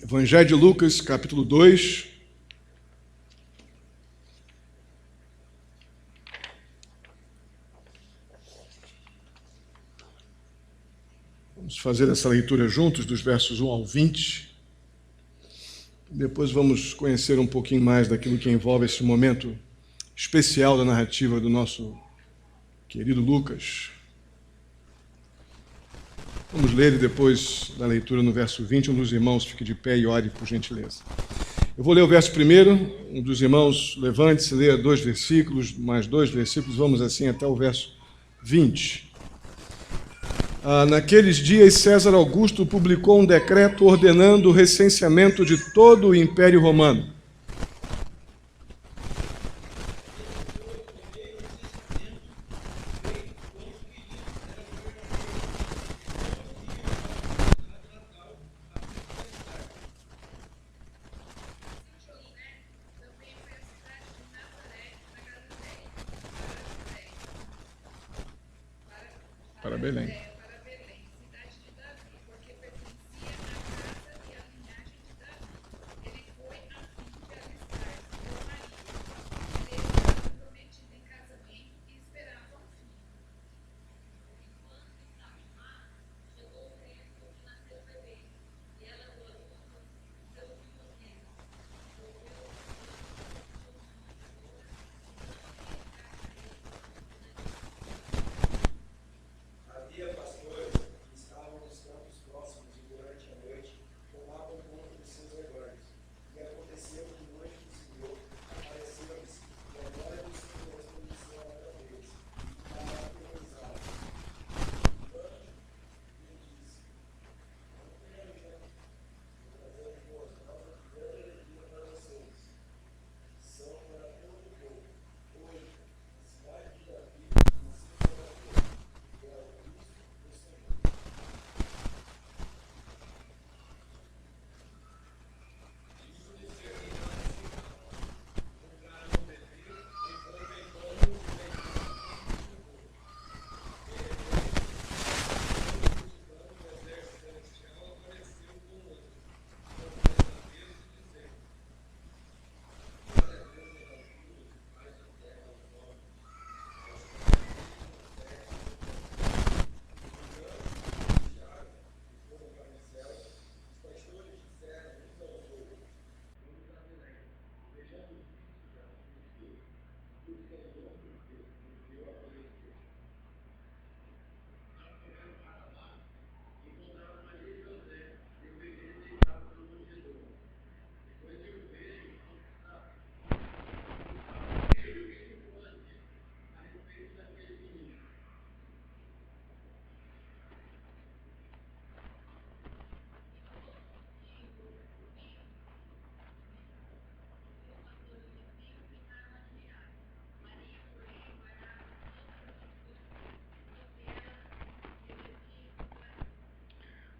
Evangelho de Lucas, capítulo 2. Vamos fazer essa leitura juntos, dos versos 1 ao 20. Depois vamos conhecer um pouquinho mais daquilo que envolve esse momento especial da narrativa do nosso querido Lucas. Vamos ler e depois da leitura no verso 20, um dos irmãos fique de pé e ore, por gentileza. Eu vou ler o verso primeiro, um dos irmãos levante-se, leia 2 versículos, mais 2 versículos, vamos assim até o verso 20. Naqueles dias, César Augusto publicou um decreto ordenando o recenseamento de todo o Império Romano. Para Belém.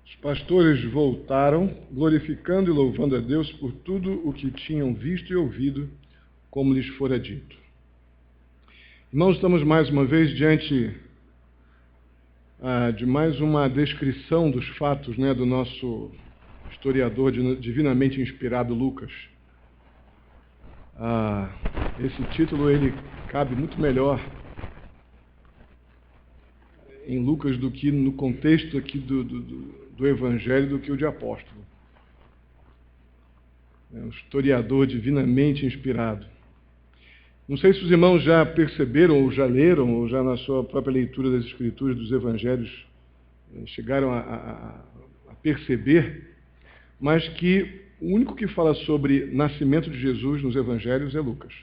Os pastores voltaram, glorificando e louvando a Deus por tudo o que tinham visto e ouvido, como lhes fora dito. Irmãos, estamos mais uma vez diante de mais uma descrição dos fatos, do nosso historiador divinamente inspirado Lucas. Esse título ele cabe muito melhor em Lucas do que no contexto aqui do Evangelho do que o de apóstolo. É um historiador divinamente inspirado. Não sei se os irmãos já perceberam, ou já leram, ou já na sua própria leitura das Escrituras, dos Evangelhos, chegaram a perceber, mas que o único que fala sobre nascimento de Jesus nos Evangelhos é Lucas.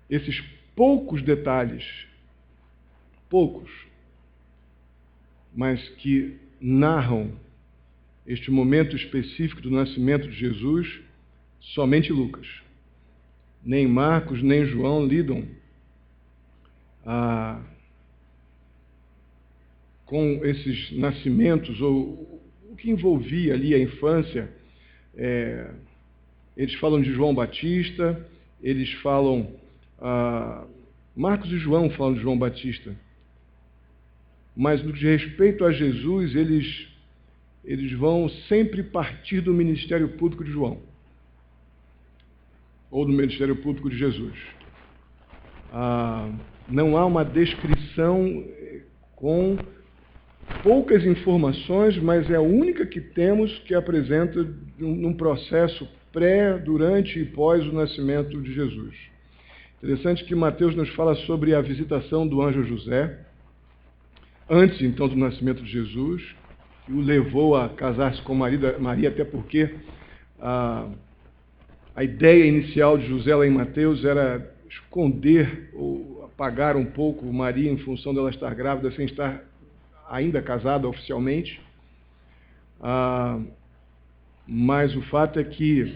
Esses poucos detalhes, mas que narram este momento específico do nascimento de Jesus, somente Lucas. Nem Marcos, nem João lidam com esses nascimentos, ou o que envolvia ali a infância. Eles falam de João Batista, eles falam... Marcos e João falam de João Batista. Mas no que diz respeito a Jesus, eles eles vão sempre partir do ministério público de João, ou do ministério público de Jesus. Não há uma descrição com poucas informações, mas é a única que temos que apresenta num processo pré, durante e pós o nascimento de Jesus. Interessante que Mateus nos fala sobre a visitação do anjo José, antes então do nascimento de Jesus, que o levou a casar-se com Maria, até porque a ideia inicial de José lá em Mateus era esconder ou apagar um pouco Maria em função dela estar grávida sem estar ainda casada oficialmente. Mas o fato é que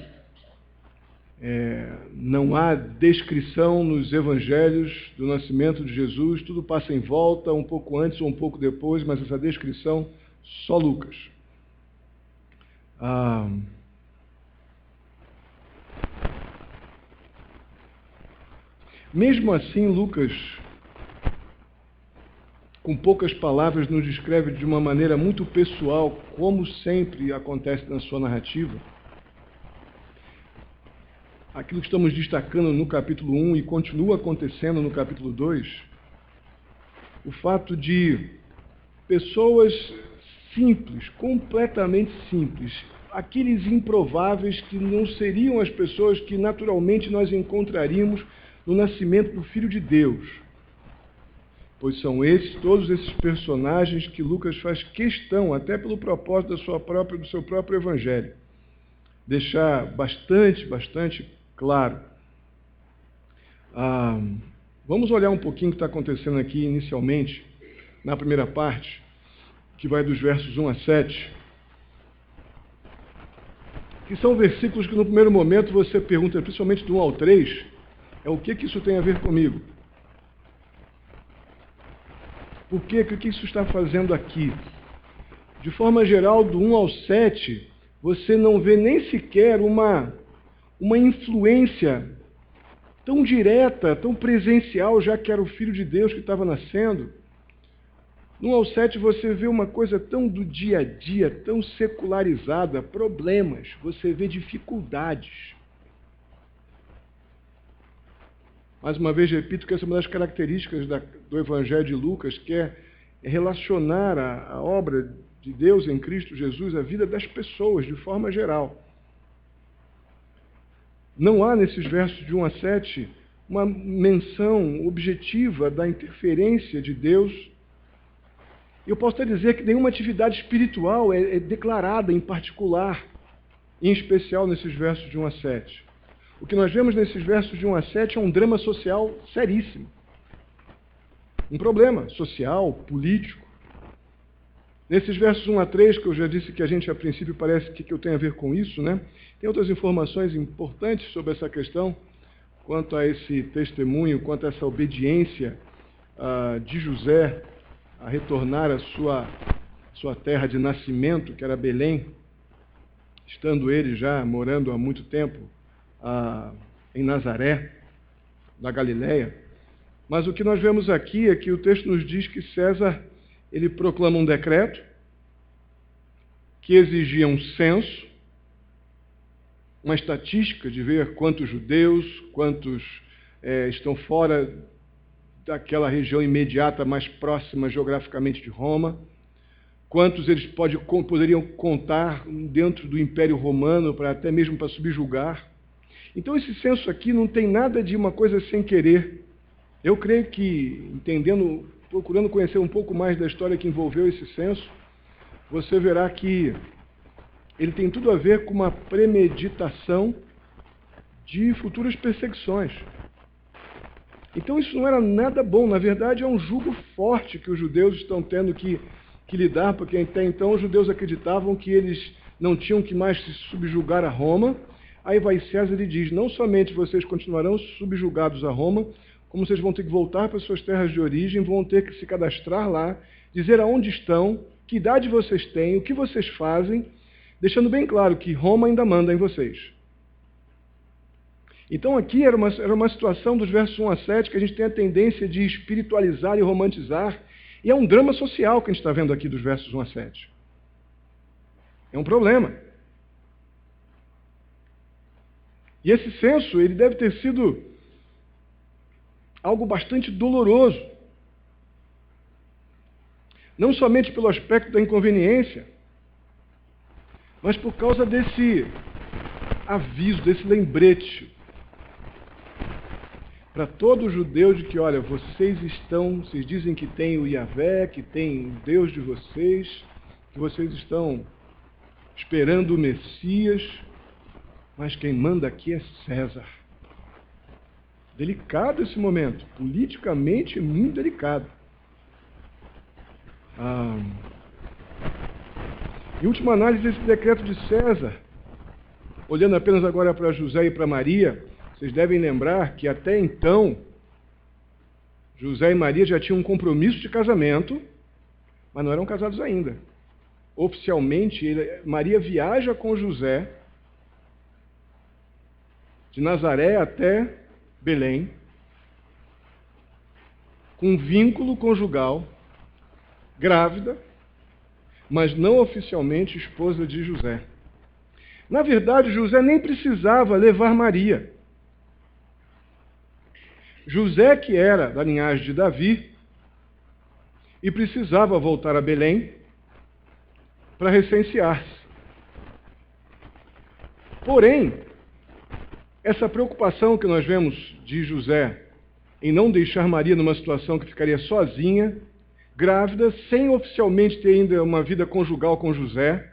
não há descrição nos evangelhos do nascimento de Jesus, tudo passa em volta, um pouco antes ou um pouco depois, mas essa descrição só Lucas. Mesmo assim, Lucas, com poucas palavras, nos descreve de uma maneira muito pessoal, como sempre acontece na sua narrativa, aquilo que estamos destacando no capítulo 1 e continua acontecendo no capítulo 2, o fato de pessoas simples, completamente simples, aqueles improváveis que não seriam as pessoas que naturalmente nós encontraríamos no nascimento do Filho de Deus. Pois são todos esses personagens que Lucas faz questão, até pelo propósito do seu próprio evangelho, deixar bastante claro. Vamos olhar um pouquinho o que está acontecendo aqui inicialmente, na primeira parte, que vai dos versos 1 a 7, que são versículos que no primeiro momento você pergunta, principalmente do 1 ao 3, o que isso tem a ver comigo? Por quê? O que isso está fazendo aqui? De forma geral, do 1 ao 7, você não vê nem sequer uma influência tão direta, tão presencial, já que era o Filho de Deus que estava nascendo. No 1 ao 7 você vê uma coisa tão do dia a dia, tão secularizada, problemas, você vê dificuldades. Mais uma vez, repito que essa é uma das características do Evangelho de Lucas, que é relacionar a obra de Deus em Cristo Jesus à vida das pessoas, de forma geral. Não há nesses versos de 1 a 7 uma menção objetiva da interferência de Deus. Eu posso até dizer que nenhuma atividade espiritual é declarada em particular, em especial nesses versos de 1 a 7. O que nós vemos nesses versos de 1 a 7 é um drama social seríssimo. Um problema social, político. Nesses versos 1 a 3, que eu já disse que a gente a princípio parece que eu tenho a ver com isso, né? Tem outras informações importantes sobre essa questão, quanto a esse testemunho, quanto a essa obediência de José a retornar à sua terra de nascimento, que era Belém, estando ele já morando há muito tempo em Nazaré, da Galileia. Mas o que nós vemos aqui é que o texto nos diz que César, ele proclama um decreto que exigia um censo, uma estatística de ver quantos judeus, quantos estão fora daquela região imediata, mais próxima geograficamente de Roma, quantos eles poderiam contar dentro do Império Romano, até mesmo para subjugar. Então esse censo aqui não tem nada de uma coisa sem querer. Eu creio que, procurando conhecer um pouco mais da história que envolveu esse censo, você verá que ele tem tudo a ver com uma premeditação de futuras perseguições. Então isso não era nada bom, na verdade é um jugo forte que os judeus estão tendo que lidar, porque até então os judeus acreditavam que eles não tinham que mais se subjugar a Roma. Aí vai César e diz, não somente vocês continuarão subjugados a Roma, como vocês vão ter que voltar para suas terras de origem, vão ter que se cadastrar lá, dizer aonde estão, que idade vocês têm, o que vocês fazem, deixando bem claro que Roma ainda manda em vocês. Então aqui era uma situação dos versos 1 a 7 que a gente tem a tendência de espiritualizar e romantizar, e é um drama social que a gente está vendo aqui dos versos 1 a 7. É um problema. E esse censo, ele deve ter sido algo bastante doloroso. Não somente pelo aspecto da inconveniência, mas por causa desse aviso, desse lembrete para todo judeu de que, olha, vocês dizem que tem o Yahvé, que tem o Deus de vocês, que vocês estão esperando o Messias, mas quem manda aqui é César. Delicado esse momento, politicamente muito delicado. Em última análise, esse decreto de César, olhando apenas agora para José e para Maria, vocês devem lembrar que até então, José e Maria já tinham um compromisso de casamento, mas não eram casados ainda. Oficialmente, Maria viaja com José de Nazaré até Belém, com um vínculo conjugal, grávida, mas não oficialmente esposa de José. Na verdade, José nem precisava levar Maria. José, que era da linhagem de Davi, e precisava voltar a Belém para recensear-se. Porém, essa preocupação que nós vemos de José em não deixar Maria numa situação que ficaria sozinha, grávida, sem oficialmente ter ainda uma vida conjugal com José,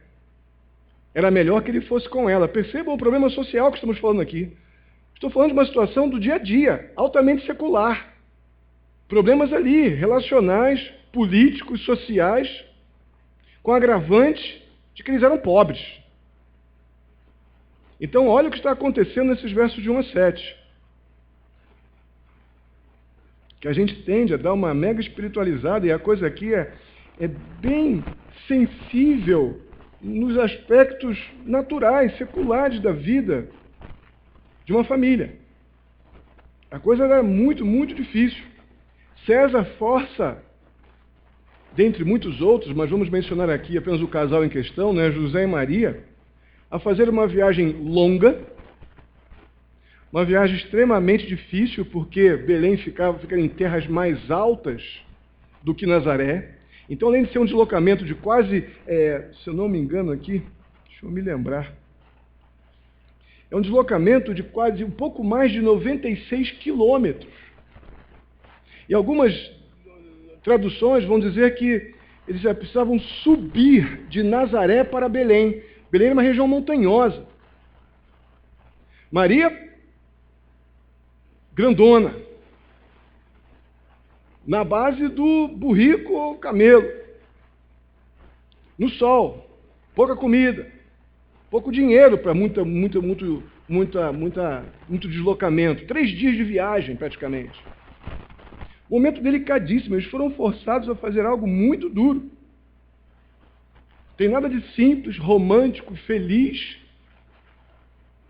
era melhor que ele fosse com ela. Percebam o problema social que estamos falando aqui. Estou falando de uma situação do dia a dia, altamente secular. Problemas ali, relacionais, políticos, sociais, com agravante de que eles eram pobres. Então, olha o que está acontecendo nesses versos de 1 a 7. Que a gente tende a dar uma mega espiritualizada, e a coisa aqui é bem sensível nos aspectos naturais, seculares da vida de uma família. A coisa era muito, muito difícil. César força, dentre muitos outros, mas vamos mencionar aqui apenas o casal em questão, né, José e Maria, a fazer uma viagem longa, uma viagem extremamente difícil, porque Belém fica em terras mais altas do que Nazaré. Então, além de ser um deslocamento de quase, se eu não me engano aqui, deixa eu me lembrar, é um deslocamento de quase um pouco mais de 96 quilômetros. E algumas traduções vão dizer que eles já precisavam subir de Nazaré para Belém. Belém era uma região montanhosa. Maria, grandona, na base do burrico ou camelo, no sol, pouca comida, pouco dinheiro para muito deslocamento, 3 dias de viagem praticamente. Momento delicadíssimo, eles foram forçados a fazer algo muito duro. Tem nada de simples, romântico, feliz.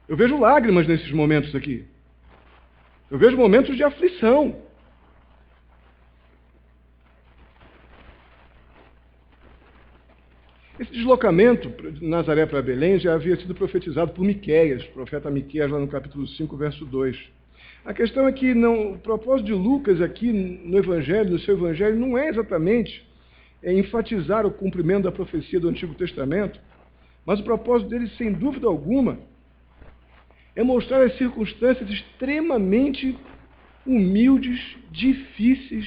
Eu vejo lágrimas nesses momentos aqui. Eu vejo momentos de aflição. Esse deslocamento de Nazaré para Belém já havia sido profetizado por Miqueias, profeta Miqueias, lá no capítulo 5, verso 2. A questão é que o propósito de Lucas aqui no Evangelho, no seu Evangelho, não é exatamente enfatizar o cumprimento da profecia do Antigo Testamento, mas o propósito dele, sem dúvida alguma, é mostrar as circunstâncias extremamente humildes, difíceis,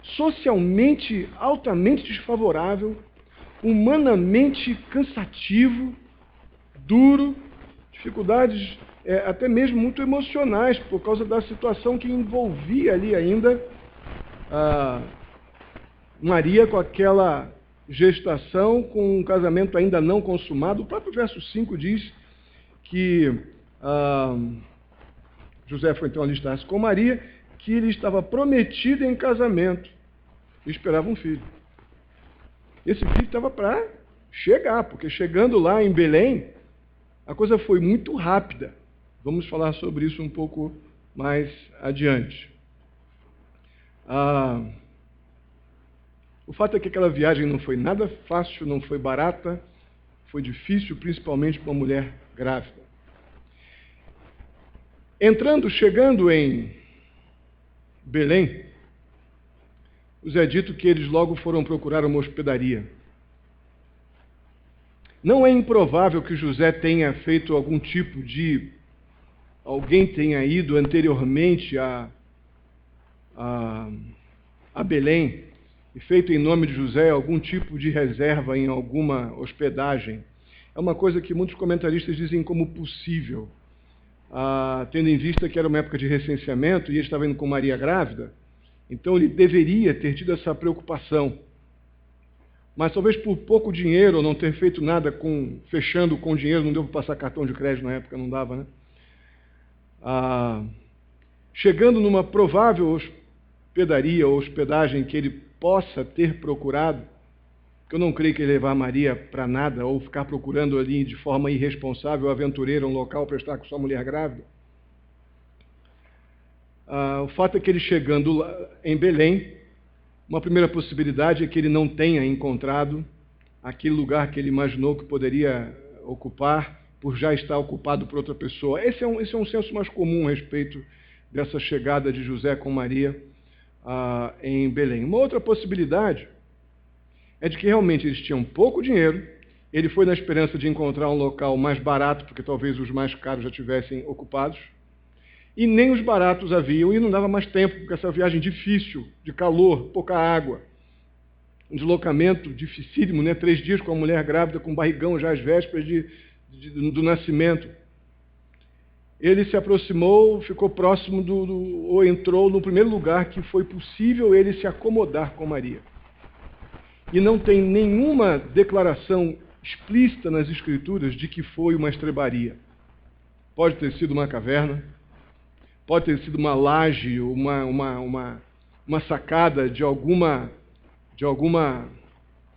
socialmente altamente desfavorável, humanamente cansativo, duro, dificuldades até mesmo muito emocionais, por causa da situação que envolvia ali ainda Maria com aquela gestação, com um casamento ainda não consumado. O próprio verso 5 diz que José foi então alistar-se com Maria, que ele estava prometido em casamento e esperava um filho. Esse filho estava para chegar, porque chegando lá em Belém, a coisa foi muito rápida. Vamos falar sobre isso um pouco mais adiante. O fato é que aquela viagem não foi nada fácil, não foi barata, foi difícil, principalmente para uma mulher grávida. Chegando em Belém, nos é dito que eles logo foram procurar uma hospedaria. Não é improvável que José tenha feito algum tipo de... Alguém tenha ido anteriormente a Belém e feito em nome de José algum tipo de reserva em alguma hospedagem. É uma coisa que muitos comentaristas dizem como possível, tendo em vista que era uma época de recenseamento e ele estava indo com Maria grávida, então ele deveria ter tido essa preocupação. Mas talvez por pouco dinheiro, ou não ter feito nada fechando com dinheiro, não deu para passar cartão de crédito na época, não dava, né? Chegando numa provável hospedaria ou hospedagem que ele possa ter procurado, que eu não creio que ele levar Maria para nada, ou ficar procurando ali de forma irresponsável, aventureira, um local para estar com sua mulher grávida. O fato é que ele chegando lá, em Belém, uma primeira possibilidade é que ele não tenha encontrado aquele lugar que ele imaginou que poderia ocupar, por já estar ocupado por outra pessoa. Esse é um senso mais comum a respeito dessa chegada de José com Maria em Belém. Uma outra possibilidade é de que realmente eles tinham pouco dinheiro, ele foi na esperança de encontrar um local mais barato, porque talvez os mais caros já tivessem ocupados, e nem os baratos haviam, e não dava mais tempo, porque essa viagem difícil, de calor, pouca água, um deslocamento dificílimo, né? 3 dias com a mulher grávida, com barrigão já às vésperas do nascimento. Ele se aproximou, ficou próximo ou entrou no primeiro lugar que foi possível ele se acomodar com Maria. E não tem nenhuma declaração explícita nas Escrituras de que foi uma estrebaria. Pode ter sido uma caverna, pode ter sido uma laje, uma sacada de alguma,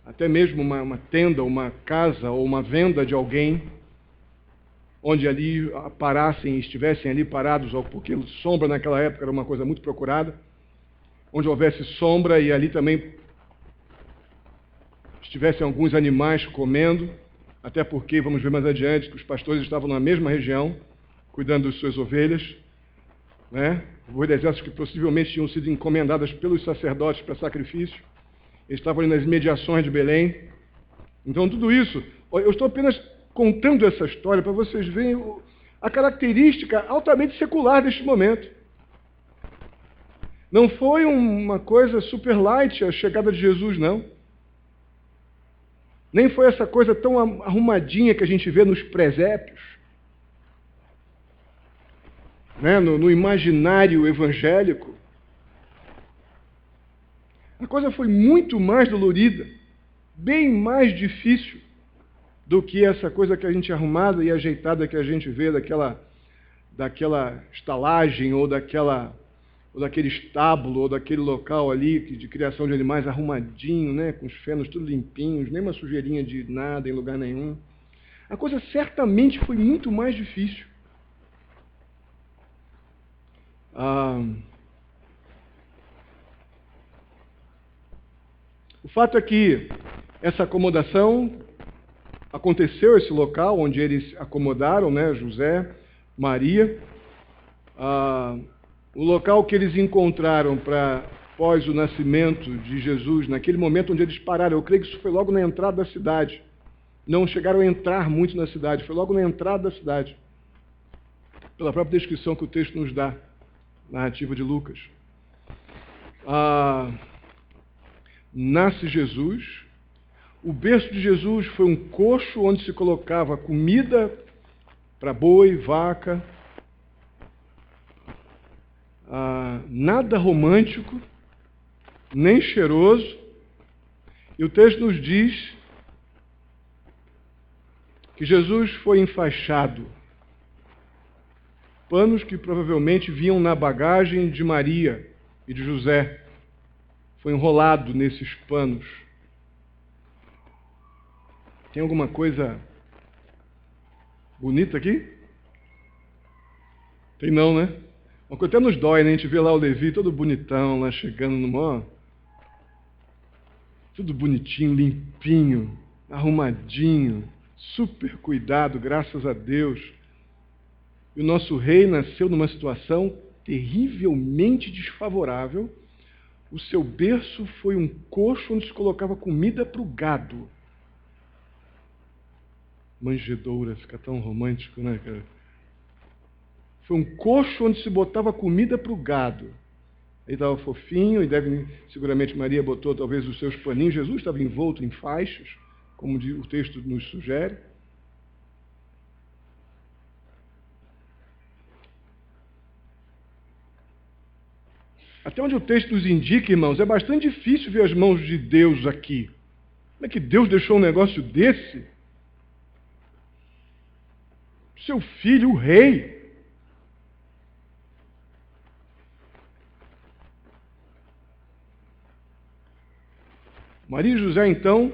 até mesmo uma tenda, uma casa ou uma venda de alguém, onde ali estivessem ali parados, porque sombra naquela época era uma coisa muito procurada, onde houvesse sombra e ali também estivessem alguns animais comendo, até porque, vamos ver mais adiante, que os pastores estavam na mesma região, cuidando de suas ovelhas, né? Os exércitos que possivelmente tinham sido encomendadas pelos sacerdotes para sacrifício, eles estavam ali nas imediações de Belém. Então, tudo isso, eu estou apenas contando essa história para vocês verem a característica altamente secular deste momento. Não foi uma coisa super light a chegada de Jesus, não. Nem foi essa coisa tão arrumadinha que a gente vê nos presépios, né? No imaginário evangélico. A coisa foi muito mais dolorida, bem mais difícil do que essa coisa que a gente arrumada e ajeitada que a gente vê daquela estalagem ou daquele estábulo ou daquele local ali de criação de animais arrumadinho, né, com os fenos tudo limpinhos, nem uma sujeirinha de nada em lugar nenhum. A coisa certamente foi muito mais difícil. O fato é que essa acomodação aconteceu, esse local onde eles acomodaram, né, José, Maria, o local que eles encontraram após o nascimento de Jesus, naquele momento onde eles pararam, eu creio que isso foi logo na entrada da cidade. Não chegaram a entrar muito na cidade, foi logo na entrada da cidade, pela própria descrição que o texto nos dá, narrativa de Lucas. Nasce Jesus. O berço de Jesus foi um coxo onde se colocava comida para boi, vaca. Nada romântico, nem cheiroso. E o texto nos diz que Jesus foi enfaixado. Panos que provavelmente vinham na bagagem de Maria e de José. Foi enrolado nesses panos. Tem alguma coisa bonita aqui? Tem não, né? Uma coisa até nos dói, né? A gente vê lá o Levi todo bonitão, lá chegando no mó. Tudo bonitinho, limpinho, arrumadinho, super cuidado, graças a Deus. E o nosso rei nasceu numa situação terrivelmente desfavorável. O seu berço foi um coxo onde se colocava comida para o gado. Manjedoura, fica tão romântico, né, cara? Foi um coxo onde se botava comida para o gado. Ele estava fofinho, e seguramente Maria botou talvez os seus paninhos. Jesus estava envolto em faixas, como o texto nos sugere. Até onde o texto nos indica, irmãos, é bastante difícil ver as mãos de Deus aqui. Como é que Deus deixou um negócio desse? Seu filho, o rei. Maria e José, então,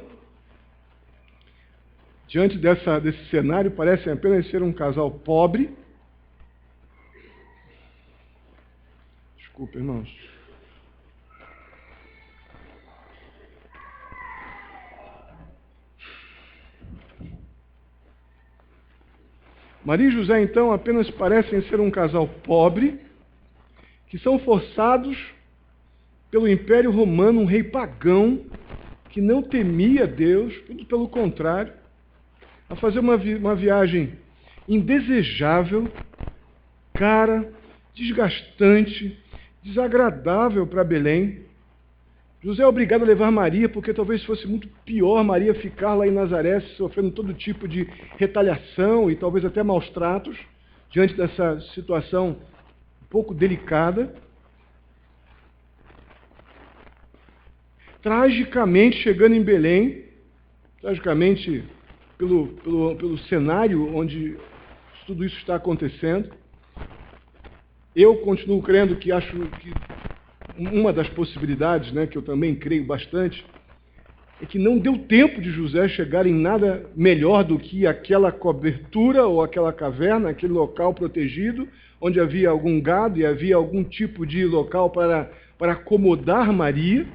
diante desse cenário, parecem apenas ser um casal pobre. Desculpa, irmãos. Maria e José, então, apenas parecem ser um casal pobre, que são forçados pelo Império Romano, um rei pagão, que não temia Deus, muito pelo contrário, a fazer uma viagem indesejável, cara, desgastante, desagradável para Belém. José é obrigado a levar Maria, porque talvez fosse muito pior Maria ficar lá em Nazaré, sofrendo todo tipo de retaliação e talvez até maus tratos, diante dessa situação um pouco delicada. Tragicamente, chegando em Belém, tragicamente pelo cenário onde tudo isso está acontecendo, eu continuo crendo que acho que uma das possibilidades, né, que eu também creio bastante, é que não deu tempo de José chegar em nada melhor do que aquela cobertura ou aquela caverna, aquele local protegido, onde havia algum gado e havia algum tipo de local para acomodar Maria.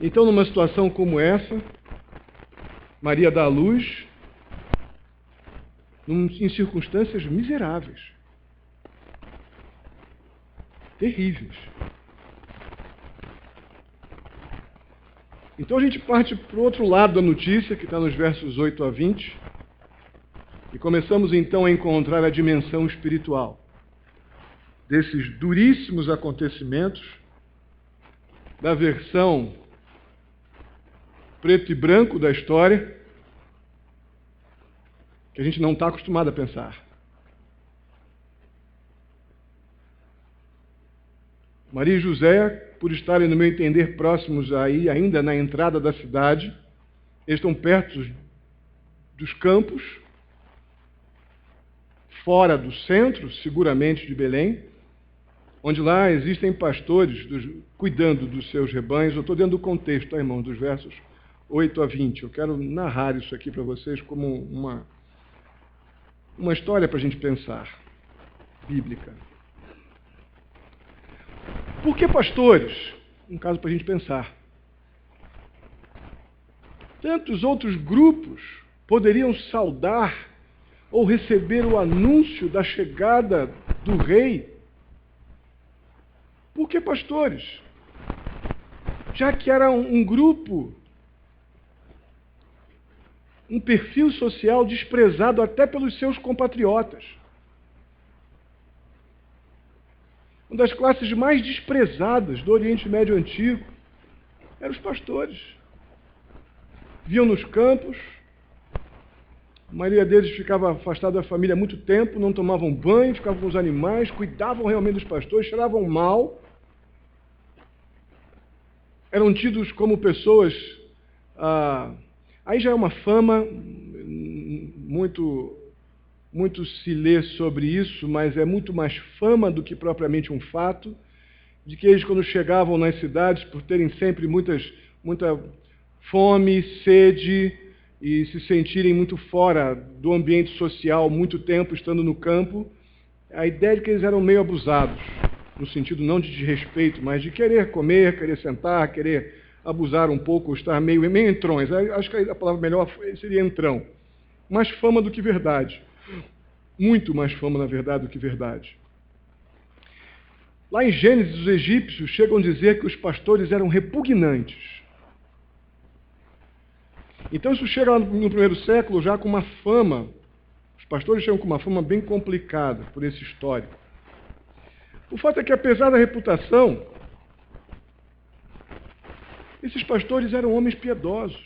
Então, numa situação como essa, Maria dá à luz em circunstâncias miseráveis, terríveis. Então a gente parte para o outro lado da notícia, que está nos versos 8 a 20, e começamos então a encontrar a dimensão espiritual desses duríssimos acontecimentos, da versão preto e branco da história, que a gente não está acostumado a pensar. Maria e José, por estarem, no meu entender, próximos aí, ainda na entrada da cidade, eles estão perto dos campos, fora do centro, seguramente, de Belém, onde lá existem pastores cuidando dos seus rebanhos. Eu estou dentro do contexto, tá, irmão, dos versos 8 a 20. Eu quero narrar isso aqui para vocês como uma história para a gente pensar, bíblica. Por que pastores? Um caso para a gente pensar. Tantos outros grupos poderiam saudar ou receber o anúncio da chegada do rei. Por que pastores? Já que era um grupo, um perfil social desprezado até pelos seus compatriotas. Uma das classes mais desprezadas do Oriente Médio Antigo eram os pastores. Viviam nos campos, a maioria deles ficava afastada da família há muito tempo, não tomavam banho, ficavam com os animais, cuidavam realmente dos pastores, cheiravam mal. Eram tidos como pessoas... aí já é uma fama, muito se lê sobre isso, mas é muito mais fama do que propriamente um fato, de que eles, quando chegavam nas cidades, por terem sempre muita fome, sede, e se sentirem muito fora do ambiente social, muito tempo estando no campo, a ideia de que eles eram meio abusados, no sentido não de desrespeito, mas de querer comer, querer sentar, querer abusar um pouco, estar meio entrões. Acho que a palavra melhor seria entrão. Mais fama do que verdade. Muito mais fama, na verdade, do que verdade. Lá em Gênesis, os egípcios chegam a dizer que os pastores eram repugnantes. Então isso chega no primeiro século já com uma fama. Os pastores chegam com uma fama bem complicada por esse histórico. O fato é que, apesar da reputação, esses pastores eram homens piedosos.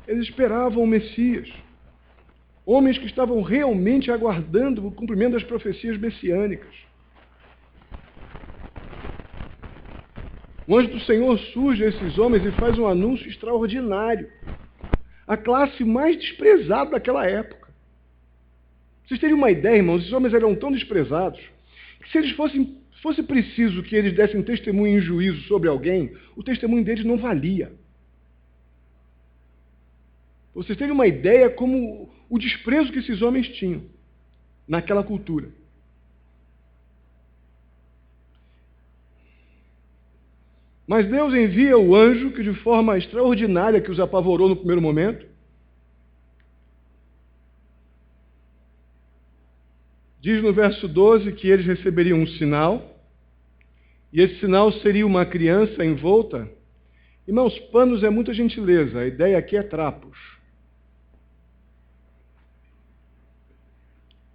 Eles esperavam o Messias. Homens que estavam realmente aguardando o cumprimento das profecias messiânicas. O anjo do Senhor surge a esses homens e faz um anúncio extraordinário. A classe mais desprezada daquela época. Vocês teriam uma ideia, irmãos, esses homens eram tão desprezados que se eles fosse preciso que eles dessem testemunho em juízo sobre alguém, o testemunho deles não valia. Vocês terem uma ideia como o desprezo que esses homens tinham naquela cultura. Mas Deus envia o anjo que, de forma extraordinária, que os apavorou no primeiro momento, diz no verso 12 que eles receberiam um sinal, e esse sinal seria uma criança envolta. Irmãos, panos é muita gentileza, a ideia aqui é trapos.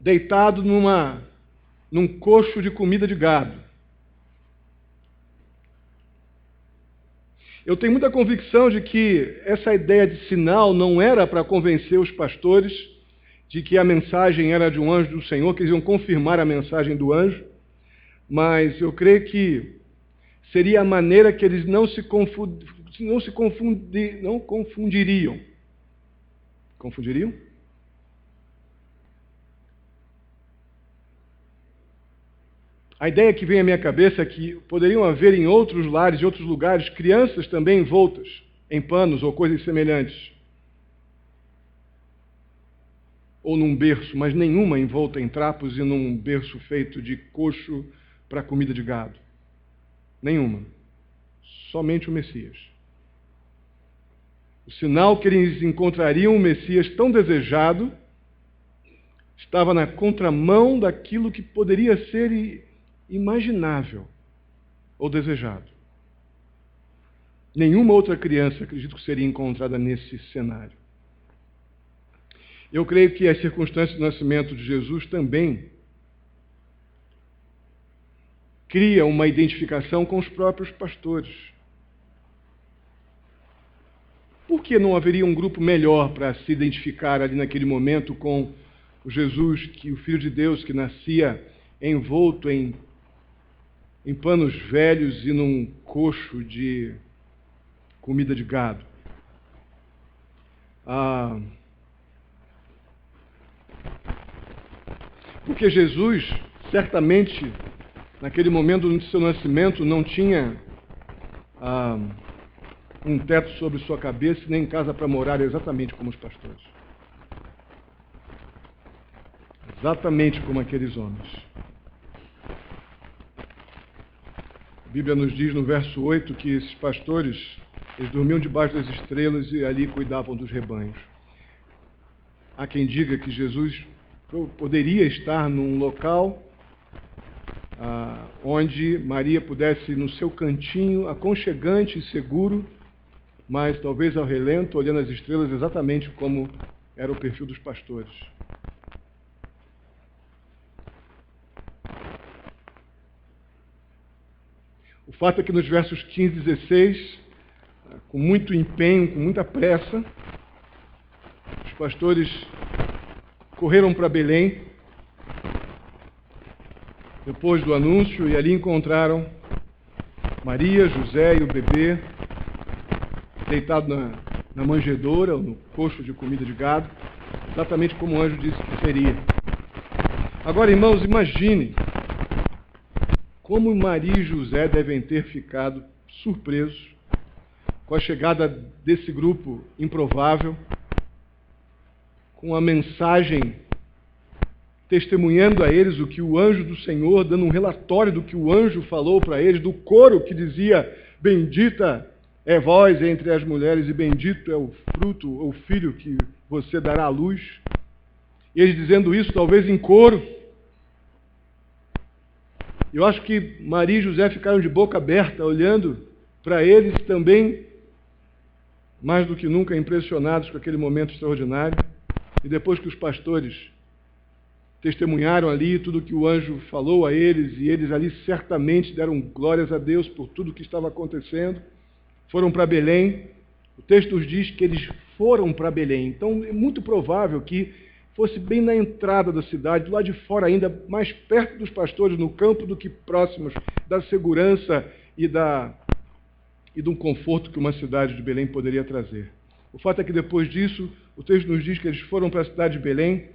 Deitado num coxo de comida de gado. Eu tenho muita convicção de que essa ideia de sinal não era para convencer os pastores de que a mensagem era de um anjo do Senhor, que eles iam confirmar a mensagem do anjo, mas eu creio que seria a maneira que eles não confundiriam. Confundiriam? A ideia que vem à minha cabeça é que poderiam haver em outros lares, em outros lugares, crianças também envoltas em panos ou coisas semelhantes. Ou num berço, mas nenhuma envolta em trapos e num berço feito de coxo para comida de gado. Nenhuma. Somente o Messias. O sinal que eles encontrariam o Messias tão desejado estava na contramão daquilo que poderia ser imaginável ou desejado. Nenhuma outra criança, acredito que seria encontrada nesse cenário. Eu creio que as circunstâncias do nascimento de Jesus também criam uma identificação com os próprios pastores. Por que não haveria um grupo melhor para se identificar ali naquele momento com o Jesus, o Filho de Deus, que nascia envolto em panos velhos e num coxo de comida de gado? Porque Jesus, certamente, naquele momento do seu nascimento, não tinha um teto sobre sua cabeça, nem casa para morar, exatamente como os pastores. Exatamente como aqueles homens. A Bíblia nos diz no verso 8 que esses pastores, eles dormiam debaixo das estrelas e ali cuidavam dos rebanhos. Há quem diga que Jesus poderia estar num local onde Maria pudesse, no seu cantinho, aconchegante e seguro, mas talvez ao relento, olhando as estrelas exatamente como era o perfil dos pastores. O fato é que nos versos 15 e 16, com muito empenho, com muita pressa, os pastores correram para Belém, depois do anúncio, e ali encontraram Maria, José e o bebê, deitado na manjedoura, no coxo de comida de gado, exatamente como o anjo disse que seria. Agora, irmãos, imaginem como Maria e José devem ter ficado surpresos com a chegada desse grupo improvável, com a mensagem testemunhando a eles o que o anjo do Senhor, dando um relatório do que o anjo falou para eles, do coro que dizia: bendita é vós entre as mulheres, e bendito é o fruto, ou filho que você dará à luz. E eles dizendo isso, talvez em coro. Eu acho que Maria e José ficaram de boca aberta, olhando para eles também, mais do que nunca impressionados com aquele momento extraordinário. E depois que os pastores testemunharam ali tudo que o anjo falou a eles, e eles ali certamente deram glórias a Deus por tudo que estava acontecendo, foram para Belém. O texto nos diz que eles foram para Belém. Então é muito provável que fosse bem na entrada da cidade, do lado de fora ainda, mais perto dos pastores no campo do que próximos da segurança e de um conforto que uma cidade de Belém poderia trazer. O fato é que depois disso, o texto nos diz que eles foram para a cidade de Belém,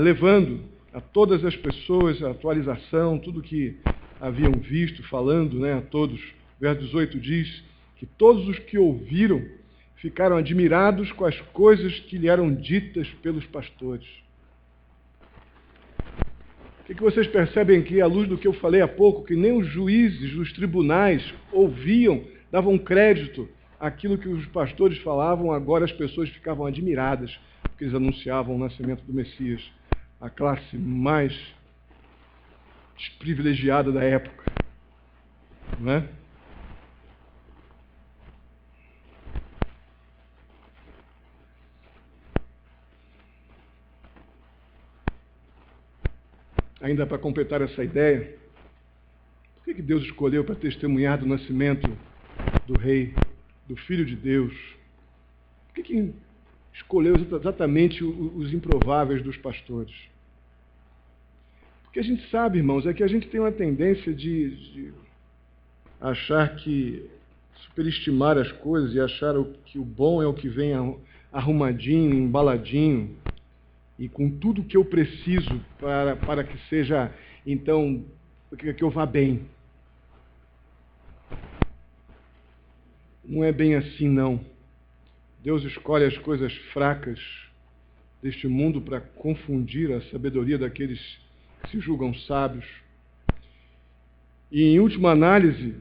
levando a todas as pessoas a atualização, tudo que haviam visto, falando, né, a todos. O verso 18 diz que todos os que ouviram ficaram admirados com as coisas que lhe eram ditas pelos pastores. O que vocês percebem aqui, à luz do que eu falei há pouco, que nem os juízes dos tribunais ouviam, davam crédito àquilo que os pastores falavam, agora as pessoas ficavam admiradas, porque eles anunciavam o nascimento do Messias, a classe mais desprivilegiada da época, não é? Ainda para completar essa ideia, por que Deus escolheu para testemunhar do nascimento do Rei, do Filho de Deus? Por que escolheu exatamente os improváveis dos pastores? Porque a gente sabe, irmãos, é que a gente tem uma tendência de achar que superestimar as coisas e achar que o bom é o que vem arrumadinho, embaladinho, e com tudo que eu preciso para que seja, então, que eu vá bem. Não é bem assim, não. Deus escolhe as coisas fracas deste mundo para confundir a sabedoria daqueles que se julgam sábios. E, em última análise,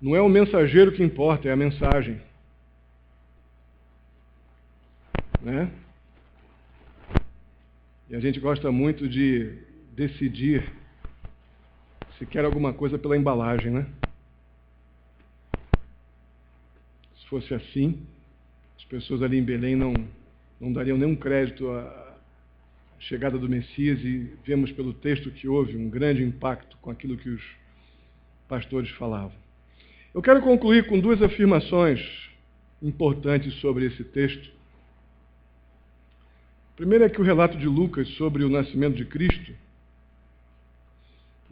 não é o mensageiro que importa, é a mensagem. Né? E a gente gosta muito de decidir se quer alguma coisa pela embalagem, né? Se fosse assim, as pessoas ali em Belém não dariam nenhum crédito à chegada do Messias, e vemos pelo texto que houve um grande impacto com aquilo que os pastores falavam. Eu quero concluir com duas afirmações importantes sobre esse texto. Primeiro é que o relato de Lucas sobre o nascimento de Cristo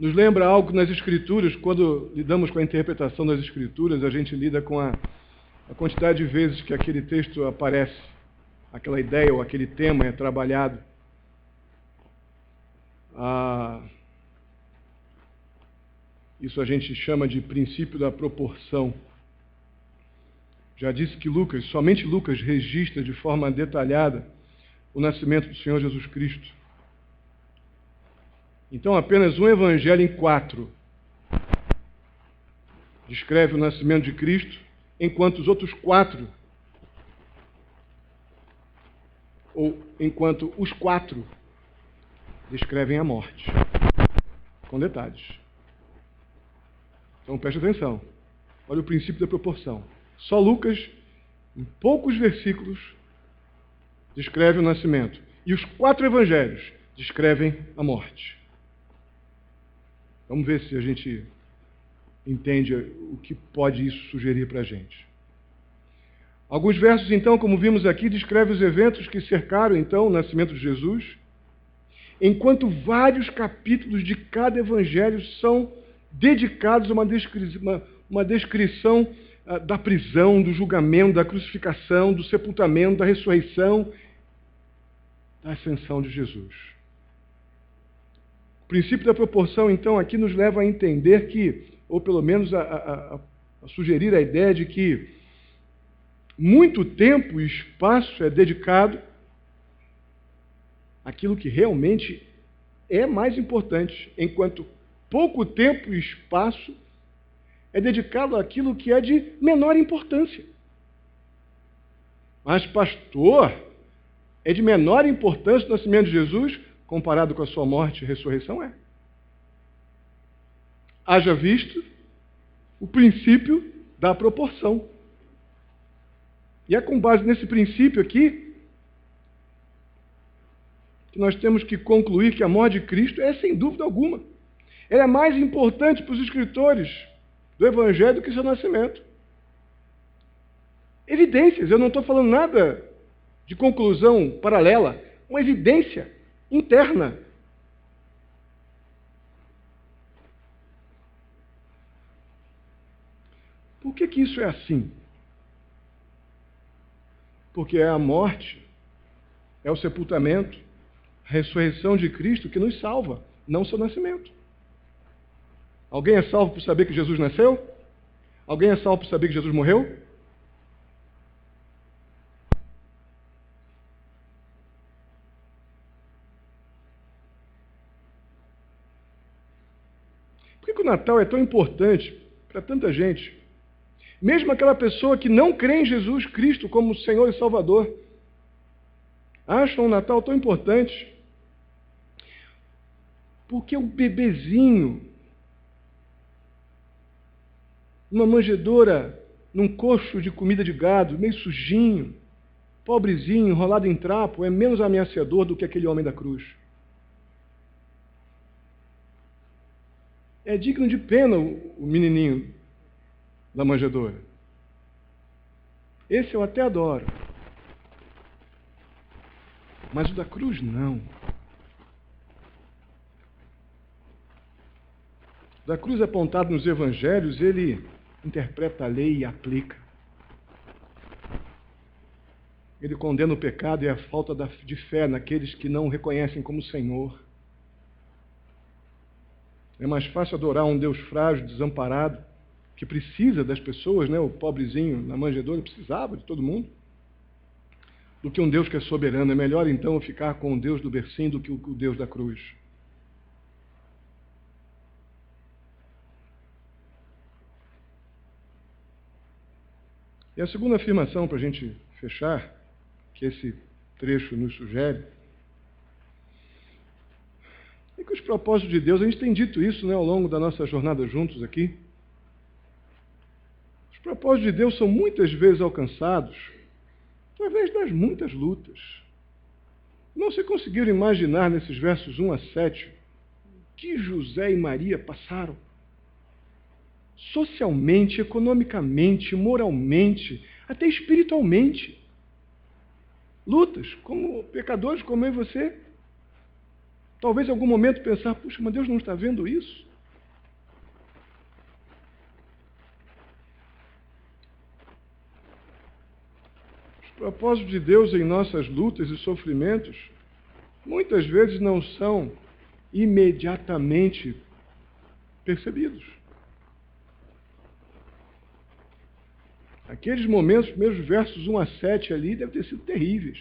nos lembra algo nas Escrituras. Quando lidamos com a interpretação das Escrituras, a gente lida com a quantidade de vezes que aquele texto aparece, aquela ideia ou aquele tema é trabalhado. Isso a gente chama de princípio da proporção. Já disse que somente Lucas registra de forma detalhada o nascimento do Senhor Jesus Cristo. Então, apenas um evangelho em 4 descreve o nascimento de Cristo, enquanto os outros 4, ou enquanto os 4 descrevem a morte, com detalhes. Então, preste atenção. Olha o princípio da proporção. Só Lucas, em poucos versículos, descreve o nascimento. E os 4 evangelhos descrevem a morte. Vamos ver se a gente entende o que pode isso sugerir para a gente. Alguns versos, então, como vimos aqui, descrevem os eventos que cercaram, então, o nascimento de Jesus, enquanto vários capítulos de cada evangelho são dedicados a uma descrição da prisão, do julgamento, da crucificação, do sepultamento, da ressurreição, da ascensão de Jesus. O princípio da proporção, então, aqui nos leva a entender que, ou pelo menos a sugerir a ideia de que muito tempo e espaço é dedicado àquilo que realmente é mais importante, enquanto pouco tempo e espaço é dedicado àquilo que é de menor importância. Mas, pastor, é de menor importância o nascimento de Jesus comparado com a sua morte e ressurreição? É. Haja visto o princípio da proporção. E é com base nesse princípio aqui que nós temos que concluir que a morte de Cristo é, sem dúvida alguma, ela é mais importante para os escritores do Evangelho do que seu nascimento. Evidências, eu não estou falando nada de conclusão paralela, uma evidência interna. Por que isso é assim? Porque é a morte, é o sepultamento, a ressurreição de Cristo que nos salva, não seu nascimento. Alguém é salvo por saber que Jesus nasceu? Alguém é salvo por saber que Jesus morreu? Por que o Natal é tão importante para tanta gente? Mesmo aquela pessoa que não crê em Jesus Cristo como Senhor e Salvador, acham o Natal tão importante porque o bebezinho, numa manjedoura, num coxo de comida de gado, meio sujinho, pobrezinho, enrolado em trapo, é menos ameaçador do que aquele homem da cruz. É digno de pena o menininho da manjedoura. Esse eu até adoro. Mas o da cruz, não. O da cruz apontado nos evangelhos, ele interpreta a lei e aplica. Ele condena o pecado e a falta de fé naqueles que não o reconhecem como Senhor. É mais fácil adorar um Deus frágil, desamparado, que precisa das pessoas, né? O pobrezinho na manjedoura precisava de todo mundo, do que um Deus que é soberano. É melhor, então, eu ficar com o Deus do bercinho do que o Deus da cruz. E a segunda afirmação, para a gente fechar, que esse trecho nos sugere, é que os propósitos de Deus, a gente tem dito isso, né, ao longo da nossa jornada juntos aqui, os propósitos de Deus são muitas vezes alcançados através das muitas lutas. Não se conseguiram imaginar nesses versos 1 a 7 que José e Maria passaram socialmente, economicamente, moralmente, até espiritualmente. Lutas, como pecadores como eu e você. Talvez em algum momento pensar, puxa, mas Deus não está vendo isso? Os propósitos de Deus em nossas lutas e sofrimentos muitas vezes não são imediatamente percebidos. Aqueles momentos, primeiros versos 1 a 7 ali, devem ter sido terríveis.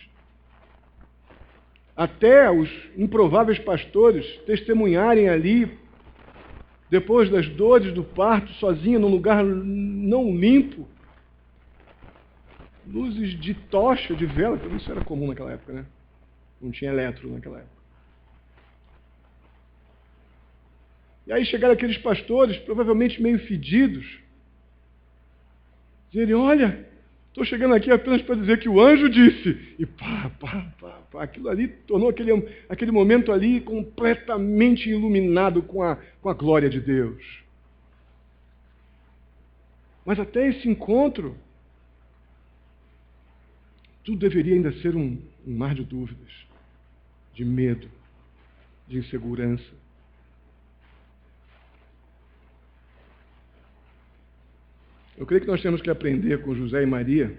Até os improváveis pastores testemunharem ali, depois das dores do parto, sozinha num lugar não limpo, luzes de tocha, de vela, que isso era comum naquela época, né? Não tinha eletro naquela época. E aí chegaram aqueles pastores, provavelmente meio fedidos, dizerem, olha, estou chegando aqui apenas para dizer que o anjo disse. E pá. Aquilo ali tornou aquele momento ali completamente iluminado com a glória de Deus. Mas até esse encontro, tudo deveria ainda ser um mar de dúvidas, de medo, de insegurança. Eu creio que nós temos que aprender com José e Maria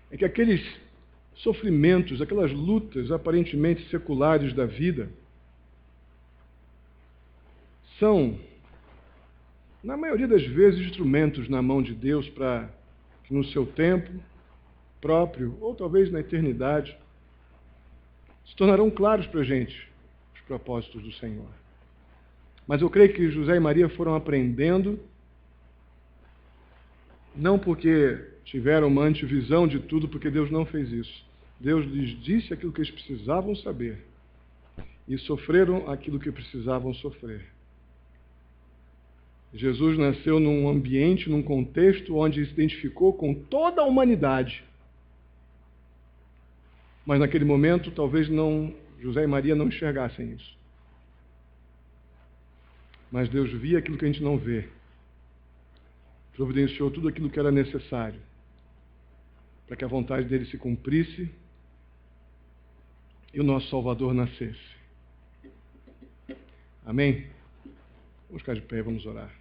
é que aqueles sofrimentos, aquelas lutas aparentemente seculares da vida são, na maioria das vezes, instrumentos na mão de Deus para que no seu tempo próprio, ou talvez na eternidade, se tornarão claros para a gente os propósitos do Senhor. Mas eu creio que José e Maria foram aprendendo, não porque tiveram uma antevisão de tudo, porque Deus não fez isso. Deus lhes disse aquilo que eles precisavam saber e sofreram aquilo que precisavam sofrer. Jesus nasceu num ambiente, num contexto onde se identificou com toda a humanidade. Mas naquele momento, talvez José e Maria não enxergassem isso. Mas Deus via aquilo que a gente não vê. Providenciou tudo aquilo que era necessário para que a vontade dele se cumprisse e o nosso Salvador nascesse. Amém? Vamos ficar de pé e vamos orar.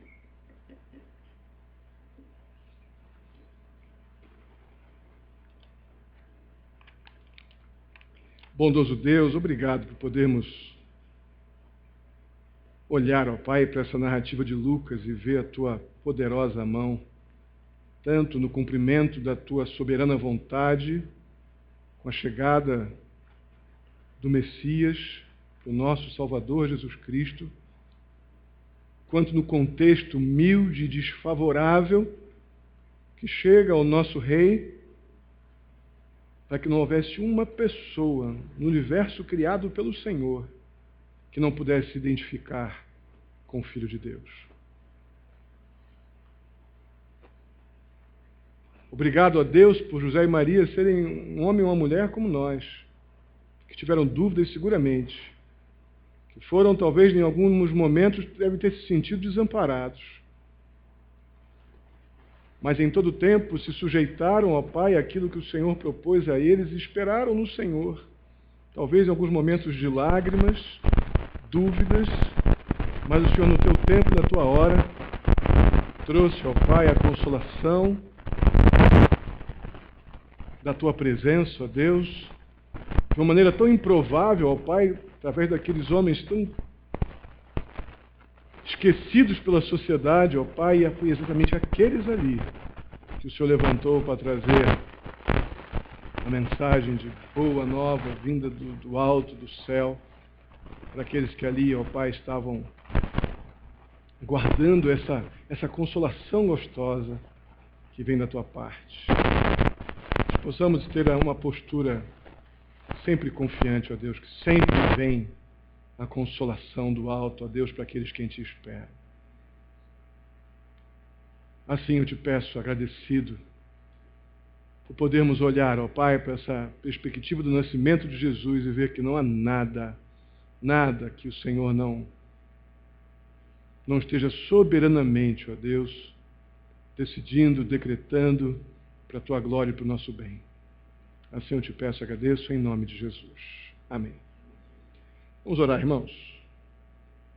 Bondoso Deus, obrigado por podermos olhar, ó Pai, para essa narrativa de Lucas e ver a Tua poderosa mão, tanto no cumprimento da Tua soberana vontade, com a chegada do Messias, o nosso Salvador Jesus Cristo, quanto no contexto humilde e desfavorável que chega ao nosso Rei, para que não houvesse uma pessoa no universo criado pelo Senhor que não pudesse se identificar com o Filho de Deus. Obrigado a Deus por José e Maria serem um homem e uma mulher como nós, que tiveram dúvidas seguramente, que foram talvez em alguns momentos devem ter se sentido desamparados, mas em todo tempo se sujeitaram ao Pai àquilo que o Senhor propôs a eles e esperaram no Senhor, talvez em alguns momentos de lágrimas, dúvidas, mas o Senhor no teu tempo, na tua hora, trouxe ao Pai a consolação da tua presença, ó Deus, de uma maneira tão improvável, ó Pai, através daqueles homens tão esquecidos pela sociedade, ó Pai, e foi exatamente aqueles ali que o Senhor levantou para trazer a mensagem de boa nova vinda do alto, do céu, para aqueles que ali, ó Pai, estavam guardando essa consolação gostosa que vem da tua parte. Que possamos ter uma postura sempre confiante, ó Deus, que sempre vem a consolação do alto, ó Deus, para aqueles que em Ti esperam. Assim eu te peço, agradecido, por podermos olhar, ó Pai, para essa perspectiva do nascimento de Jesus e ver que não há nada que o Senhor não esteja soberanamente, ó Deus, decidindo, decretando para a Tua glória e para o nosso bem. Assim eu te peço e agradeço em nome de Jesus. Amém. Vamos orar, irmãos.